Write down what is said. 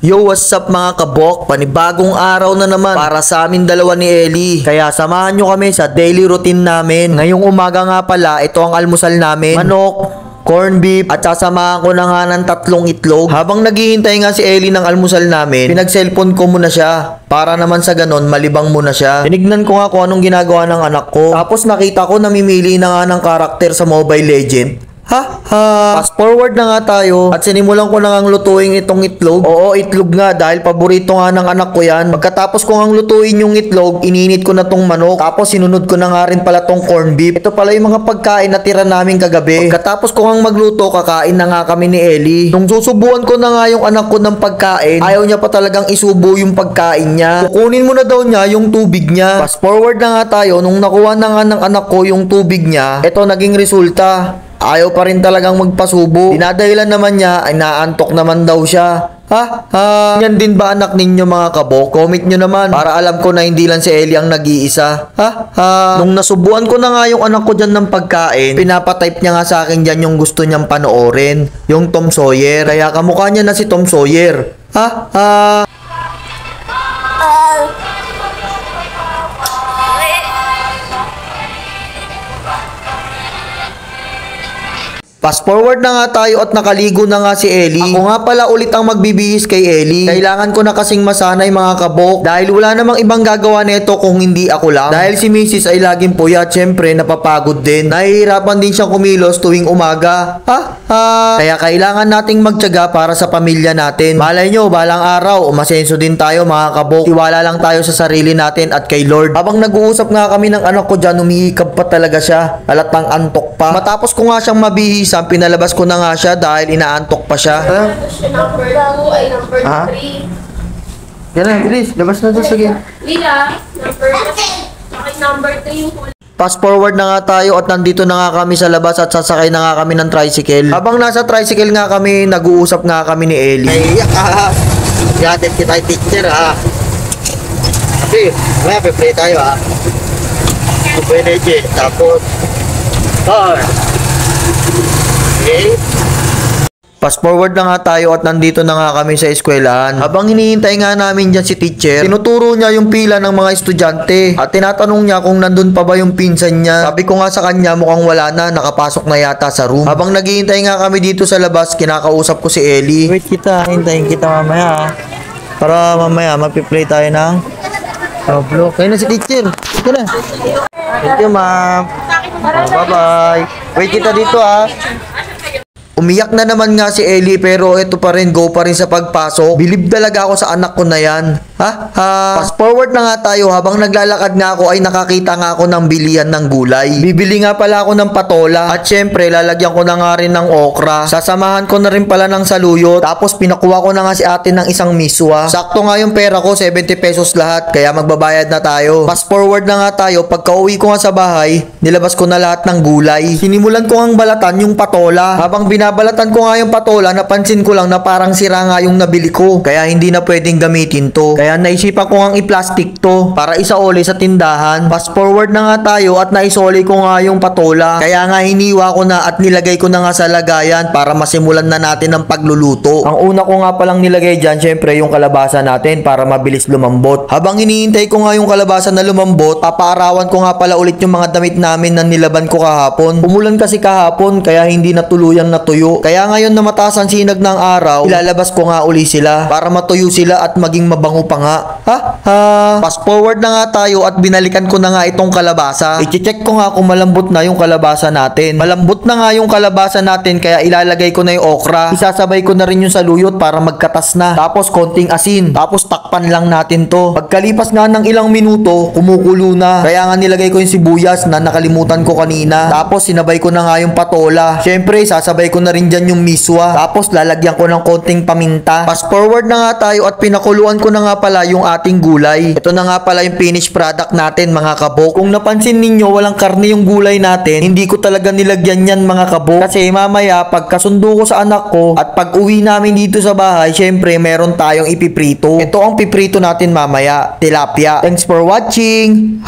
Yo, what's up mga kabok? Panibagong araw na naman para sa amin dalawa ni Ellie. Kaya samahan nyo kami sa daily routine namin. Ngayong umaga nga pala, ito ang almusal namin. Manok, corn beef, at sasamahan ko na nga ng 3 itlog. Habang naghihintay nga si Ellie ng almusal namin, pinag-cellphone ko muna siya. Para naman sa ganon, malibang muna siya. Tinignan ko nga kung anong ginagawa ng anak ko. Tapos nakita ko namimili na nga ng karakter sa Mobile Legend. Fast forward na nga tayo at sinimulan ko na ngang lutuin itong itlog. Oo, itlog nga dahil paborito nga ng anak ko yan. Pagkatapos ko ngang lutuin yung itlog, ininit ko na tong manok. Tapos sinunod ko na nga rin pala tong corn beef. Ito pala yung mga pagkain na tira namin kagabi. Pagkatapos ko ngang magluto, kakain na nga kami ni Ellie. Nung susubuan ko na nga yung anak ko ng pagkain, ayaw niya pa talagang isubo yung pagkain niya. Kukunin mo na daw niya yung tubig niya. Fast forward na nga tayo, nung nakuha na nga ng anak ko yung tubig niya, ito naging resulta. Ayaw pa rin talagang magpasubo. Dinadahilan naman niya ay naantok naman daw siya. Yan din ba anak ninyo mga kabok? Comment nyo naman para alam ko na hindi lang si Ellie ang nag-iisa. Nung nasubuan ko na nga yung anak ko dyan ng pagkain, pinapatype niya nga sa akin dyan yung gusto niyang panoorin. Yung Tom Sawyer. Kaya kamukha niya na si Tom Sawyer. Fast forward na nga tayo at nakaligo na nga si Ellie. Ako nga pala ulit ang magbibihis kay Ellie. Kailangan ko na kasing masanay mga kabok dahil wala namang ibang gagawa nito kung hindi ako lang. Dahil si Mrs. ay laging puyat, syempre napapagod din. Nahihirapan din siyang kumilos tuwing umaga. Kaya kailangan nating magtiyaga para sa pamilya natin. Malay nyo, balang araw, umasenso din tayo mga kabok. Tiwala lang tayo sa sarili natin at kay Lord. Habang nag-uusap nga kami ng anak ko dyan, umihikab pa talaga siya. Halatang antok pa. Matapos ko nga siyang mabihis, pinalabas ko na nga siya dahil inaantok pa siya. Number 2 ay number 3. Yan na, bilis. Labas na to, sige. Lila, number 3 yung huli. Fast forward na nga tayo at nandito na nga kami sa labas at sasakay na nga kami ng tricycle. Habang nasa tricycle nga kami, nag-uusap nga kami ni Ellie. Ay, yatin kita yung teacher Kasi, may play tayo Pwede tapos, okay. Fast forward na nga tayo at nandito na nga kami sa eskwelahan. Habang hinihintay nga namin dyan si teacher, tinuturo niya yung pila ng mga estudyante. At tinatanong niya kung nandun pa ba yung pinsan niya. Sabi ko nga sa kanya mukhang wala na, nakapasok na yata sa room. Habang naghihintay nga kami dito sa labas, kinakausap ko si Ellie. Wait kita, hintayin kita mamaya para mamaya mapiplay tayo ng Roblox. Kaya na si teacher. Ito na. Thank you ma'am. Bye-bye. Wait kita dito Umiyak na naman nga si Ellie pero ito pa rin, go pa rin sa pagpasok. Bilib talaga ako sa anak ko na yan. Fast forward na nga tayo, habang naglalakad nga ako ay nakakita nga ako ng bilihan ng gulay. Bibili nga pala ako ng patola at syempre lalagyan ko na nga rin ng okra. Sasamahan ko na rin pala ng saluyot. Tapos pinakuha ko na nga si ate ng isang miswa. Sakto nga yung pera ko, 70 pesos lahat, kaya magbabayad na tayo. Fast forward na nga tayo, pagka uwi ko nga sa bahay, nilabas ko na lahat ng gulay. Sinimulan ko ngang balatan yung patola. Habang binabalatan ko nga yung patola, napansin ko lang na parang sira nga yung nabili ko. Kaya hindi na pwedeng gamitin to. Kaya naisipan ko ngang i-plastic to para isaoli sa tindahan. Fast forward na nga tayo at naisoli ko nga yung patola. Kaya nga hiniwa ko na at nilagay ko na nga sa lagayan para masimulan na natin ang pagluluto. Ang una ko nga palang nilagay dyan, syempre yung kalabasa natin para mabilis lumambot. Habang hinihintay ko nga yung kalabasa na lumambot, papaarawan ko nga pala ulit yung mga damit namin na nilaban ko kahapon. Umulan kasi kahapon kaya hindi na tuluyang natuyo. Kaya ngayon na mataas ang sinag ng araw, ilalabas ko nga uli sila para matuyo sila at maging mabango pa nga. Fast forward na nga tayo at binalikan ko na nga itong kalabasa. I-check ko nga kung malambot na yung kalabasa natin. Malambot na nga yung kalabasa natin kaya ilalagay ko na yung okra. Isasabay ko na rin yung saluyot para magkatas na. Tapos konting asin. Tapos takpan lang natin to. Pagkalipas nga ng ilang minuto, kumukulo na. Kaya nga nilagay ko yung sibuyas na nakalimutan ko kanina. Tapos sinabay ko na nga yung patola. Syempre, sasabay ko na rin dyan yung miswa. Tapos lalagyan ko ng konting paminta. Fast forward na nga tayo at pinakuluan ko na nga pala yung ating gulay. Ito na nga pala yung finished product natin mga kabok. Kung napansin ninyo walang karne yung gulay natin, hindi ko talaga nilagyan yan mga kabok. Kasi mamaya pagkasundo ko sa anak ko at pag uwi namin dito sa bahay, syempre meron tayong ipiprito. Ito ang piprito natin mamaya, tilapia. Thanks for watching.